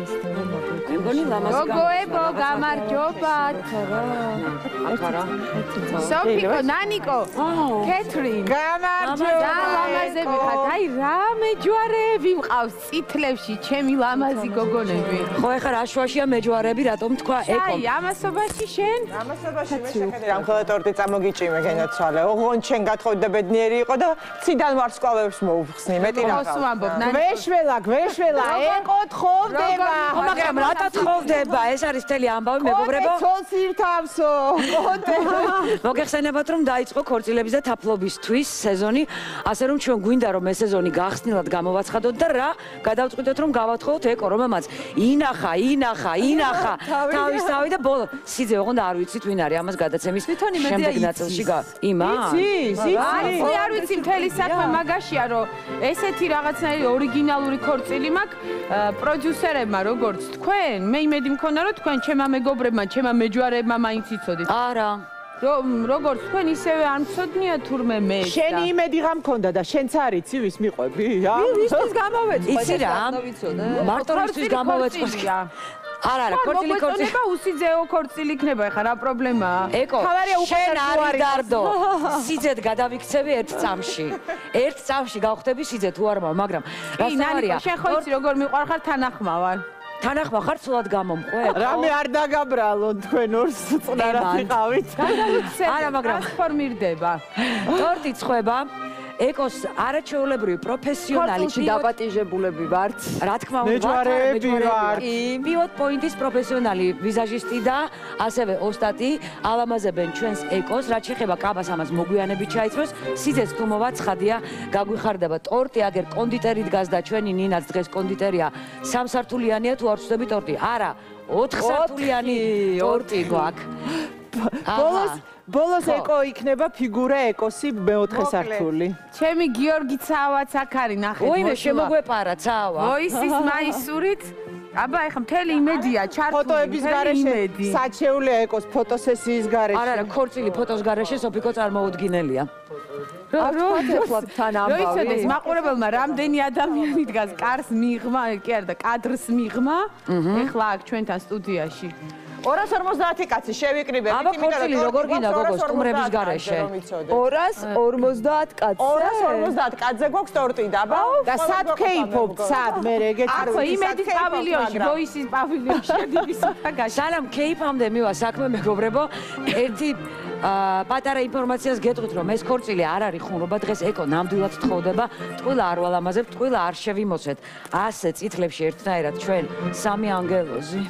მეგონი ლამაზი გოგოებო, გამარჯობათ. აკარა. სოფიკო, ნანიკო, კეთრინ. გამარჯობა. ლამაზები ხართ. აი რა მეჯვარეები მყავს წითლებში, ჩემი ლამაზი გოგონები. ხო ეხლა რა შუაშია მეჯვარეები, რატომ თქვა ეკო? აი, ამასობაში შენ? ამასობაში მე შეხედე რამ ხოლმე ტორტი წამოგიჭიმე გენაცვალე. ოღონდ შენ გათხოვდა ბედნიერი იყო და ციდან ვარსკვლავებს მოუხსნი. მეტი რა. ხო, ვამბობ, ნანიკო. გვეშველა, ეკო თხოვდება. მაგრამ რატო თხოვდება? ეს არის მთელი ამბავი, მეგობრებო. ცოლს ირთავსო. მოგეხსენებათ რომ დაიწყო ქორწილების და თაფლობისთვის სეზონი, ასე რომ ჩვენ გვინდა რომ ეს სეზონი გახსნილად გამოვაცხადოთ და რა, გადავწყვიტეთ რომ გავათხოვოთ ეკო, რომელმაც ინახა თავისთავი და ბოლო სიძე ოღონდ არ ვიცით ვინ არის ამას გადაცემის შემდეგ ნაწილში იმა? იცი. არ ვიცი მთელი საქმე მაგაშია რომ ესეთი რაღაცნაირი ორიგინალური ქორწილი მაქვს პროდიუსერებმა როგორც თქვენ, მე იმედი მქონდა რომ თქვენ ჩემმა მეგობრებმა, ჩემმა მეჯვარეებმა მაინც იცოდით. არა. როგორც თქვენ ისევე არ მცოდნია თურმე მე. შენი იმედი რა მქონდა და შენც არ იცი ვის მიყვები? ისთვის გამოვეწყო? იცი რა? მარტო ისთვის გამოვეწყო. არა, ქორწილი. უსიძეო ქორწილი იქნება, ეხლა რა პრობლემაა? ეკო, შენ არის დარდო. სიძეთ გადავიქცევი ერთ წამში. ერთ წამში გავხდები სიძეთ თუ არა, მაგრამ რა სამარია? შენ ხო იცი როგორ მიყვარხარ თანახმა ვარ. თანახმა ხარ სულად გამომყვე? რამე არ დაგაბრალოთ თქვენ ორს წყნარად იყავით. არა, მაგრამ ტრანსფორმირდება. ტორტი ცხება. ეკოს არაჩვეულებრივი პროფესიონალი დაპატიჟებულები ვართ. რა თქმა უნდა, მეჯვარეები ვართ. პივოტ პოინტის პროფესიონალი ვიზაჟისტი და ასევე ოსტატი ალამაზებენ ჩვენს ეკოს, რაც შეეხება კაბას ამას მოგვიანებით ჩაიცროს, სიძეს თუ მოვა ცხადია, გაგვიხარდება ტორტი, აგერ კონდიტერი დგას და ჩვენი ნინაც დღეს კონდიტერია 3 სართულიანია თუ არ ვწდები ტორტი. არა, 4 სართულიანი ტორტი გვაქვს. ბოლოს ეკო იქნება ფიგურა ეკოსი მეოთხე სართული. ჩემი გიორგი ცავაც აქ არის, ნახეთ. ოიმე შემოგვეპარა ცავა. ვოისის მაისურით. აბა ეხა მთელი იმედია ჩართული. ფოტოების გარეშე საჩეულია ეკოს ფოტოსესიის გარეშე. არა, ქორწილი ფოტოს გარეშე სოფიკო წარმოუდგინელია. როიცოდეს მაყურებელმა რამდენი ადამიანი დგას კარს მიღმა, კი არა და კადრს მიღმა, ეხლა აქ ჩვენთან სტუდიაში. 250 კაცი შევიკრიბეთ. აბა ქორწილი როგორ გინდა გოგო სტუმრების გარეშე? 250 კაცი. 250 კაცზე გვაქვს ტორტი და აბა და სად ქეიფობთ სად მე ეგეთი ახლა იმედის პავილიონში, ვოისის პავილიონში დიდი საფაგაში. სალამ ქეიფამდე მივა საქმე მეგობრებო. ერთი პატარა ინფორმაციას გეტყვით რომ ეს ქორწილი არ არის ხუმრობა, დღეს ეკო ნამდვილად თხოვდება, ტყუილა არ ვალამაზებ, ტყუილა არ შევიმოცეთ. ასე წითლებში ერთნაირად ჩვენ სამი ანგელოზი.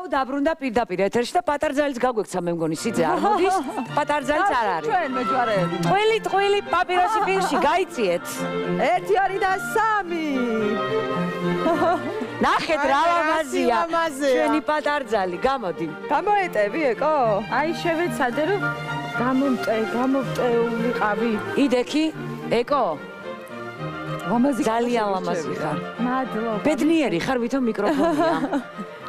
დაბრუნდა პირდაპირ ეთერში და პატარძალის გაგვექცა მე მგონი სიძე არ მოდის, პატარძალიც არ არის. ჩვენ მეჯვარეები. ტყვილი პაპიროსი პირში გაიწიეთ. 1 2 და 3. ნახეთ რა ლამაზია ჩვენი პატარძალი, გამოდი. გამოეტევი ეკო? აი შევეცადე რომ გამოვტეულიყავი. იდექი, ეკო. ლამაზი ძალიან ლამაზი ხარ. მადლობა. ბედნიერი ხარ, ვითომ მიკროფონია.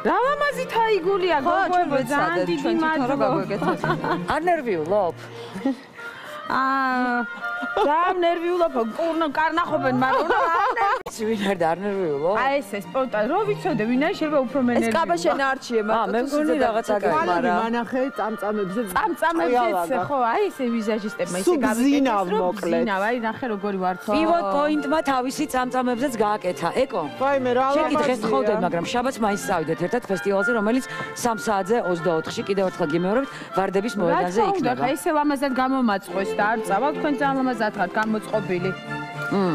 რა ლამაზი თაიგულია გოგოებო, ძალიან დიდი მადლობა. არ ნერვიულობ? ძალიან ნერვიულობ, კარნახობენ, მაგრამ ვინ არ ნერვიულობ? აი ეს სპონტან, რო ვიცოდე, ვინ არის შეიძლება უფრო მე ნერვიულობ. ეს კაბა შენ არჩიე, მაგრამ მე მგონი რაღაცა მაგრამ მანახე წამწამებზე ხო, აი ესე ვიზაჟისტებმა ისე გავიკეთეს, რომ ზინავ, აი ნახე როგორი ვართო. პივოტ პოინტმა თავისი წამწამებზეც გააკეთა, ეკო. ვაიმე რა ლამაზია. შენ დღეს თხოვდეთ, მაგრამ შაბათს მაინც წავიდეთ ერთად ფესტივალზე, რომელიც 3 საათზე 24-ში კიდევ ერთხელ გიმეორებთ, ვარდების მოედანზე იქნება. რა ესე ლამაზად გამომაწყვეს და არ წავალ, თქვენ ძალიან ლამაზად ხართ გამოწყობილი.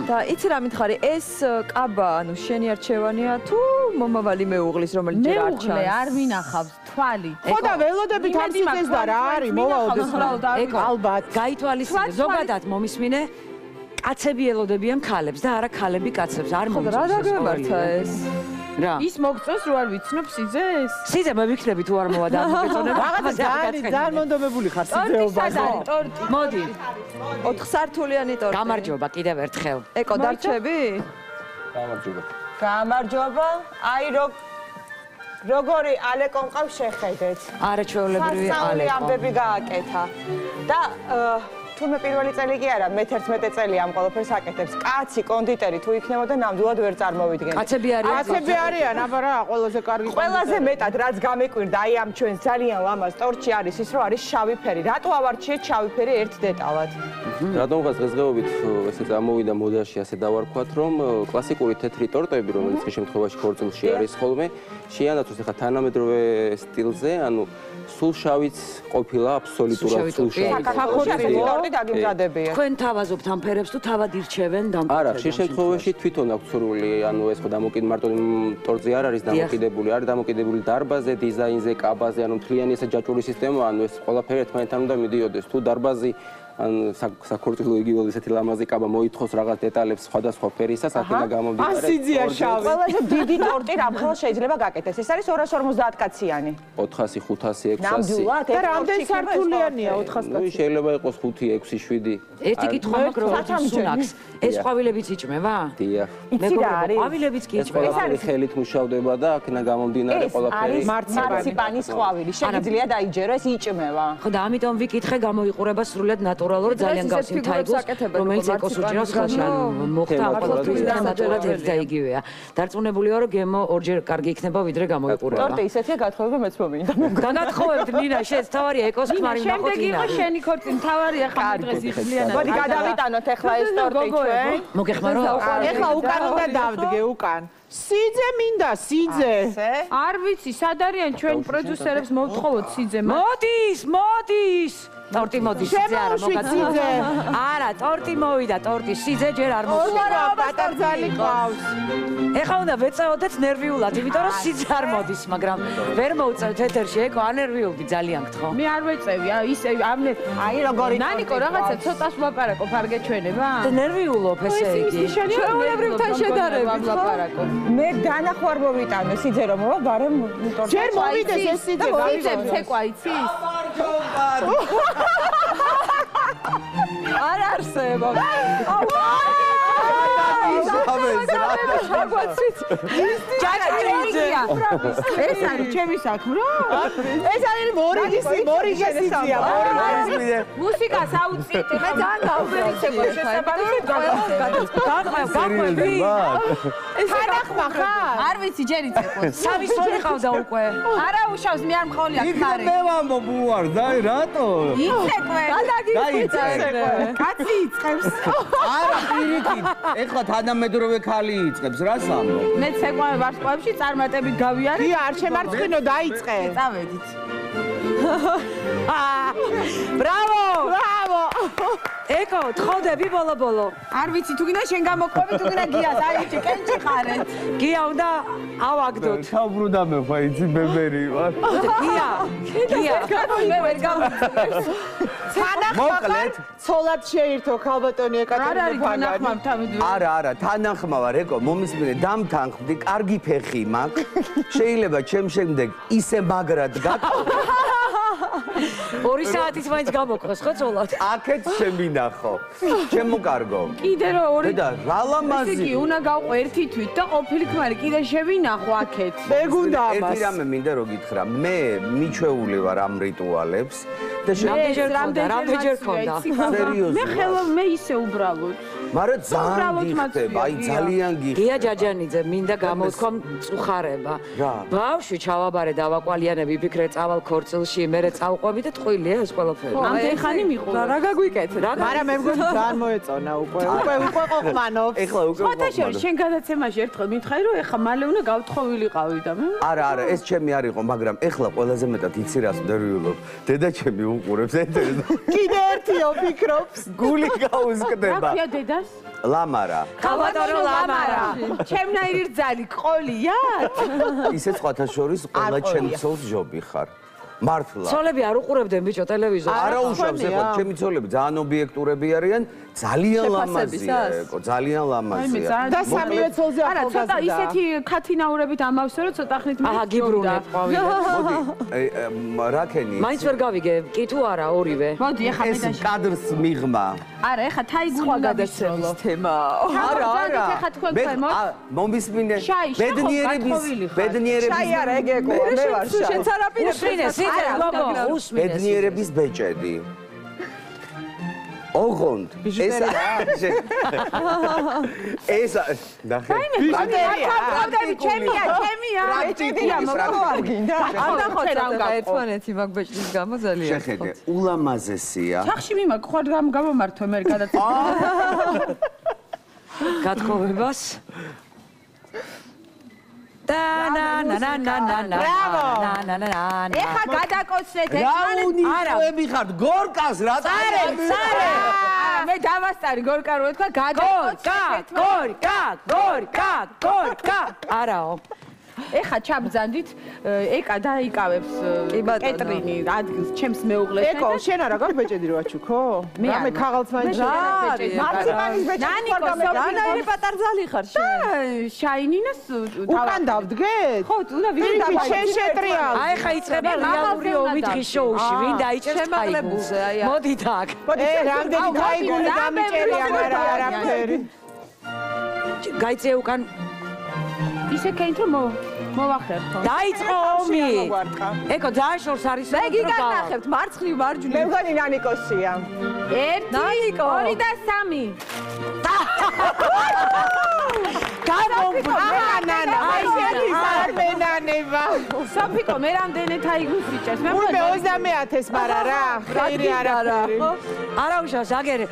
და იცი რა მითხარი, ეს კაბა, ანუ შენი არჩევანია თუ მომავალი მეუღლის, რომელიც ჯერ არ ჩანს? მეუღლე არ მინახავს თვალი. ხო და ველოდებით ამ სიტეს და რა არის, მოვაოდეს ეკო, ალბათ. გაითვალისწინე, ზოგადად მომისმინე, კაცები ელოდებიან ქალებს და არა ქალები კაცებს, არ მომწონს. რა დაგემართა ეს? რა? ის მოგწონს რო არ ვიცნობ სიძეს? სიძე მე ვიქნები თუ არ მოვა და მოგეწონება. რაღაცა ძალიან მონდომებული ხარ სიძეობაზე. ტორტი. მოდი. 4 სართულიანი ტორტი. გამარჯობა კიდევ ერთხელ. ეკო დარჩები? გამარჯობა. აი როგორი ალეკო მყავს შეხედეთ. არაჩვეულებრივი ალეკო. ამბები გააკეთა. და თურმე პირველი წელი კი არა, მე-11 წელი ამ ყველაფერს აკეთებს. კაცი კონდიტერი თუ იქნებოდა ნამდვილად ვერ წარმოვიდგენთ. კაცები არიან, აბა რა, ყველაზე კარგი. ყველაზე მეტად რაც გამეკვირდა აი ამ ჩვენს ძალიან ლამაზ ტორტში არის ის, რომ არის შავი ფერი. რატო ავარჩიეთ შავი ფერი ერთ დეტალად? რატომღაც დღესდღეობით ესე წამოვიდა მოდაში ასე დავარქვათ, რომ კლასიკური თეთრი ტორტები, რომელიც ხის შემთხვევაში ქორწილში არის ხოლმე, შეანაცვლოს ახლა თანამედროვე სტილზე, ანუ სულ შავიც ყოფილა აბსოლუტურად სულ შავი. ტორტი დაგიმზადებია. თქვენ თავაზობთ ამ ფერებს თუ თავად ირჩევენ დამკვირვებელს? არა, ხის შემთხვევაში თვითონ აქვს სურვილი, ანუ ეს ხო დამოკიდებული მარტო ტორტზე არ არის დამოკიდებული, არის დამოკიდებული დარბაზზე, დიზაინზე, კაბაზე, ანუ მთლიანი ესე ჯაჭვური სისტემა, ანუ ეს ყველაფერი ერთმანეთთან უნდა მიდიოდეს. თუ დარბაზი ან საქორწილო იგივე ესეთი ლამაზი კაბა მოითხოვს რაღაც დეტალებს სხვადასხვა ფერისას, აქედან გამომდინარე. ასიძია შავი. ყველაზე დიდი ტორტი რამხელა შეიძლება გაკეთდეს? ეს არის 250 კაციანი. 400, 500, 600. ნამდვილად? და რამდენ სართულიანია 400 ნუ შეიძლება იყოს 5, 6, 7. ერთი კითხვა მაქვს, რომ სუნაქს ეს ყვავილებიც იჭმება? დიახ. იცი რა არის? ყვავილებიც კი ეს იჭმება. ყველაფერი ხელით მუშავდება და აქედან გამომდინარე ყველაფერი. ეს არის მარციპანის ყვავილი. შეიძლება დაიჯერო, ეს იჭმება. ხო და ამიტომ ვიკითხე, გამოიყურება სრულად ნატურალურ ძალიან გავს იმ თაიგულს, რომელიც ეკოს უჭირავს ხელში, ანუ მოხდა ამ ყველაფრის და ნატურალად ერთ და იგივეა. დარწმუნებული ვარ, რომ გემო ორჯერ კარგი იქნება, ვიდრე გამოიყურება. ტორტი ისეთია გათხოვება მეც მომინდა. გაგათხოვებთ ნინა, შენს თავარია ეკოს ხმარი ნახოთ. შემდეგ იყო შენი ქორწი, თავარია ხარ დღეს იხლიანად. მოდი გადავიტანოთ ახლა ეს ტორტი ჩვენ. მოგეხმარო? ეხლა უკან უნდა დავდგე უკან. სიძე მინდა, სიძე. არ ვიცი, სად არიან ჩვენ პროდიუსერებს მოვთხოვოთ სიძე. მოდის. ტორტი მოდის, სიძე არა მოგაცინე. არა, ტორტი მოვიდა, ტორტი სიძე ჯერ არ მოსულა. პატარძალი ყავს. ეხლა უნდა ვეწეოდეთ ნერვიულად, იმიტომ რომ სიძე არ მოდის, მაგრამ ვერ მოვწევთ ეთერში, ეკო ანერვიულდი ძალიან გთხოვ. მე არ ვეწევი, ისე აი როგორი ნანიკო რაღაცა ცოტას ვლაპარაკობ, არ გეჩვენება? და ნერვიულობ ესე იგი. ჩვეულებრივთან შედარებით ვლაპარაკო. მე დანახვარ მოვიტანო სიძე რომ მოვა, ბარემ ტორტი. ჯერ მოვიდეს ეს სიძე, გავიძებ ცეკვა იცის? არ არსება. ეს არის ჩემი საქმე რა? ეს არის მორიგისი სიძეა. მუსიკას აუწიეთ, მე ძალიან გავვერიცებო შესაბამისად გაყვები? თანახმა ხარ? არ ვიცი, ჯერ იცეკვე. სამი სწორი ყავდა უკვე. არა უშავს, მე არ მყოლია ხარი. მე ვამბობ უარ, დაი რატო? იცეკვე. დაიცეკვე. კაცი იწევს. არა, პირიქით. ეხლა თანამედროვე ხალი იწევს, რას ამბობ? მე ცეკვავე ვარსკვლავებში წარმატებით გავიარე. დი არ შემარცხინო, დაიწყე. წავედით. ბრავო! ბრავო! ეკო, თხოვდები ბოლო-ბოლო. არ ვიცი, თუ გინდა შენ გამოყვები, თუ გინდა გიას, აიჭი, კენჭი ხარეთ. გია უნდა ავაგდოთ. ჩაუბრუნდა მე ხო იცი ბებერი ვარ. გია. მე ვერ გამიწევს. მოკლედ ცოლად შეირთო ქალბატონი ეკატერინე ფაგანი. თანახმა თავიდვე. არა, თანახმა ვარ, ეკო, მომისმინე, დამთანხმდი, კარგი ფეხი მაქვს. შეიძლება ჩემ შემდეგ ისე მაგრად გაკო. 2 საათის მაინც გამოგხოს ხო ცოლად? აქეთ შემინახო. ჩემო კარგო. კიდე რო ორი. და რა ლამაზი. ესე იგი, უნდა გავყო ერთი თვით და ყოფილი ქმარი კიდე შევინახო აქეთ. მე გუნდა ამას. ერთი რამე მინდა რომ გითხრა, მე მიჩვეული ვარ ამ რიტუალებს და რამდენჯერ ქონდა? სერიოზულად. მე ხელო მე ისე უბრალოდ. მაგრამ ძალიან გიხდება, აი ძალიან გიხდება. გია ჯაჯანიძე, მინდა გამოვთქვა მწუხარება. რა? ბავშვი ჩავაბარე დავაკვალიანები, ვიფიქრე წავალ ქორწილში, მერე წავყვები და ტყუილია ეს ყველაფერი. ამდენ ხანი მიყურე. რა გაგვიკეთე? მაგრამ მე მგონი ძალიან მოეწონა უკვე ყოყმანობს. ეხლა უკვე სხვათა შორის შენ გადაცემაში ერთხელ მითხარი რომ ეხლა მალე უნდა გავთხოვილიყავი და მე არა, ეს ჩემი არ იყო, მაგრამ ეხლა ყველაზე მეტად იცი რას ნერვიულობ. დედა ჩემი უყურებს ეთერს. კიდე ერთიო ფიქრობს. გული რა გაუზგდება. ქვია დედას? ლამარა. ქალბატონო ლამარა. ჩემნაირი რძალი ყოლიათ? ისე სხვათა შორის ყველა ჩემ ცოლს ჯობი ხარ. მართლა. ცოლები არ უყურებდნენ ბიჭო ტელევიზორს. არა უშავს, ეხლა ჩემი ცოლები ძალიან ობიექტურები არიან, ძალიან ლამაზია, ეკო, ძალიან ლამაზია. და სამივე ცოლზე არა, ცოტა ისეთი ქათინაურებით ამავსე რომ ცოტა ხნით მე აჰა, გიბრუნებ ყვავილი. მოდი, რაკენი. მაინც ვერ გავიგე, კი თუ არა ორივე. მოდი ეხლა მე ეს კადრს მიღმა. არა, ეხლა თაიგული გადასროლო. თემა. არა. ეხლა თქვენ ქვემოთ. მომისმინე. შაი, ბედნიერების შაი არა, ეგ ეკო, მე ვარ შაი. შენც არაპირებ. უსმინე, სიძე, გოგო, უსმინე. ბედნიერების ბეჭედი. ოღონდ ეს ნახე ერთმანეთი მაგ ბეჭდის გამო ძალიან შეხედე ულამაზესია სახში მიმაგ ხარ რამ გამომართო მე გადაწყდა გათხოვებას ეხა გადაკოცნეთ ერთმანეთს არა ხართ გორკას რა წარე მე დავასწარი გორკა რო თქვა გადაკოცნეთ გორკა არაო ეხა ჩაბძანდით ეკა დაიკავებს კეტრინი ადგილს ჩემს მეუღლეს ეკო შენ არა გაბეჭედი რო აჩუქო მე ქაღალდს მაინც მარციმანის ბეჭედი რანაირი პატარძალი ხარ შენ შაინინას უკან დავდგეთ ხო უნდა ვიდეო შენ შეტრიალ აი ხა იწყება რეალური ომი დღის შოუში ვინ დაიჭერს შემაღლებულზე აი მოდით აქ რამდენი გაიგული დამიჭერია მაგრამ არაფერი გაიწე უკან ისე კენთ რომ მოვახერხო დაიწყო ომი ეკო ძალიან შორს არის მე გიგანახებთ მარცხნივ მარჯვნივ მე მგონი ნანიკოსია 1 2 და 3 საფიკო მე რამდენეთ აიგოს იჭერს მე მე 20000 მარა რა ხეირი არაფერი არა უშავს აგერე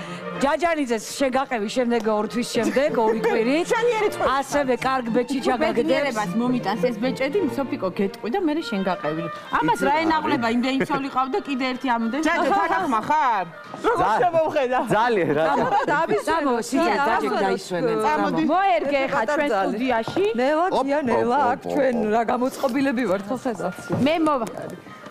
ჯაჯანიძეს შეგაყევი შემდეგ 2 თვის შემდეგ 2 კვირით ასევე კარგ ბეჭი ჩაგაგდებს მომიტანს ეს ბეჭედი საფიკო გეტყვი და მე შენ გაყევი ამას რა ენაღლება იმდენი ცოლი ყავდა კიდე ერთი ამოდენ ჯაჯა თანახმა ხარ როგორ შემოვხედა ძალიან რა სამო სიძე დაჭერ დაისვენენ მოერგე ხა ჩვენ სტუდიაში ნელა დია ნელა აქ ჩვენ რა გამოწყობილები ვართ ხო ხედავთ მე მოვახერხე